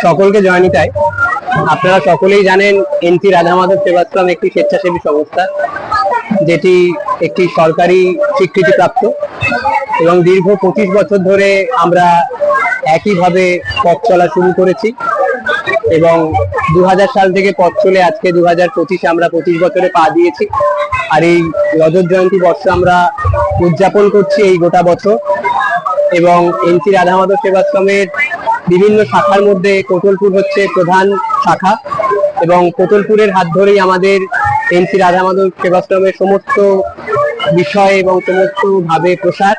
সকলকে জয়নিতাই। আপনারা সকলেই জানেন এনসি রাধা মাধব সেবাশ্রম একটি স্বেচ্ছাসেবী সংস্থা, যেটি একটি সরকারি স্বীকৃতিপ্রাপ্ত এবং দীর্ঘ 25 বছর ধরে আমরা একইভাবে পথ চলা শুরু করেছি এবং 2000 সাল থেকে পথ চলে আজকে 2025 আমরা 25 বছরে পা দিয়েছি। আর এই রজত জয়ন্তী বর্ষ আমরা উদযাপন করছি এই গোটা বছর। এবং এনসি রাধা মাধব সেবাশ্রমের বিভিন্ন শাখার মধ্যে কোটলপুর হচ্ছে প্রধান শাখা এবং কোটলপুরের হাত ধরেই আমাদের এনসি রাধা মাধব সেবাশ্রমের সমস্ত বিষয় এবং সমস্ত ভাবে প্রসার।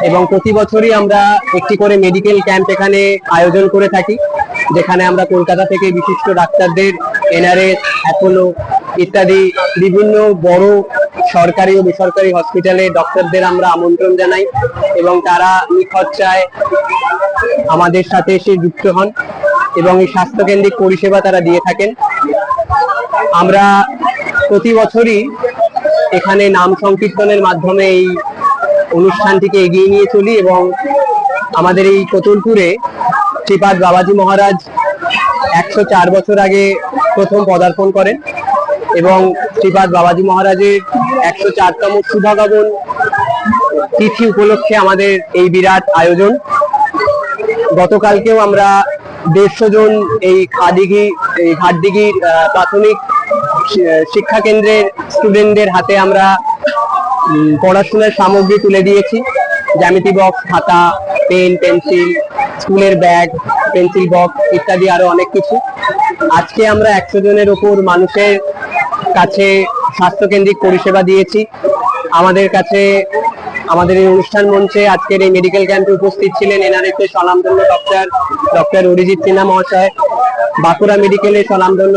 এবং প্রতি বছরই আমরা একটি করে মেডিকেল ক্যাম্প এখানে আয়োজন করে থাকি, যেখানে আমরা কলকাতা থেকে বিশিষ্ট ডাক্তারদের, এনআরএস, অ্যাপোলো ইত্যাদি বিভিন্ন বড় সরকারি ও বেসরকারি হসপিটালে ডক্টরদের আমরা আমন্ত্রণ জানাই এবং তারা নিখরচায় আমাদের সাথে এসে যুক্ত হন এবং এই স্বাস্থ্যকেন্দ্রিক পরিষেবা তারা দিয়ে থাকেন। আমরা প্রতি বছরই এখানে নাম সংকীর্তনের মাধ্যমে এই অনুষ্ঠানটিকে এগিয়ে নিয়ে চলি এবং আমাদের এই কোটলপুরে শ্রীপাদ বাবাজি মহারাজ 104 বছর আগে প্রথম পদার্পণ করেন এবং শ্রীপাদ বাবাজি মহারাজের 104তম শুভাগমন তিথি উপলক্ষে আমাদের এই বিরাট আয়োজন। গতকালকেও আমরা 150 জন এই ঘাটদিঘির প্রাথমিক শিক্ষা কেন্দ্রের স্টুডেন্টদের হাতে আমরা পড়াশোনার সামগ্রী তুলে দিয়েছি, জ্যামিতি বক্স, খাতা, পেন, পেন্সিল, স্কুলের ব্যাগ, পেন্সিল বক্স ইত্যাদি আরো অনেক কিছু। আজকে আমরা 100 জনের উপর মানুষের কাছে স্বাস্থ্যকেন্দ্রিক পরিষেবা দিয়েছি। আমাদের এই অনুষ্ঠান মঞ্চে আজকের এই মেডিকেল ক্যাম্পে উপস্থিত ছিলেন এনআরএফ এর স্বনামধন্য ডক্টর অরিজিৎ সিনহা মহাশয়, বাঁকুড়া মেডিকেলের স্বনামধন্য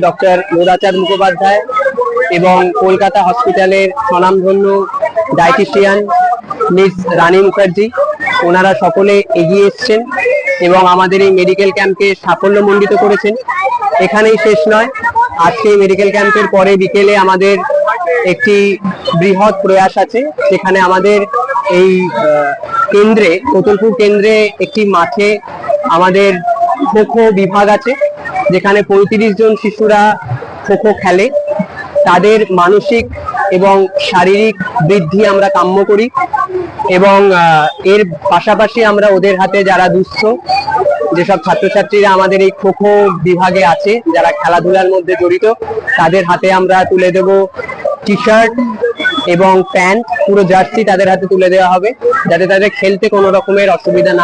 ডক্টর মুরাচাঁদ মুখোপাধ্যায় এবং কলকাতা হসপিটালের স্বনামধন্য ডায়েটিশিয়ান মিস রানী মুখার্জি। ওনারা সকলে এগিয়ে এসছেন এবং আমাদের এই মেডিকেল ক্যাম্পকে সাফল্যমণ্ডিত করেছেন। এখানেই শেষ নয়, আজকে মেডিকেল ক্যাম্পের পরে বিকেলে আমাদের একটি বৃহৎ প্রয়াস আছে, যেখানে আমাদের এই কেন্দ্রে, কোটলপুর কেন্দ্রে একটি মাঠে আমাদের খো বিভাগ আছে, যেখানে 35 জন শিশুরা খো খেলে। তাদের মানসিক এবং শারীরিক বৃদ্ধি আমরা কাম্য করি এবং এর পাশাপাশি আমরা ওদের হাতে যারা দুস্থ যেসব ছাত্রছাত্রীরা আমাদের এই খো বিভাগে আছে, যারা খেলাধুলার মধ্যে জড়িত, তাদের হাতে আমরা তুলে দেব টি শার্ট এবং প্যান্ট, পুরো জার্সি তাদের হাতে তুলে দেওয়া হবে, যাতে তাদের খেলতে কোনো রকমের অসুবিধা না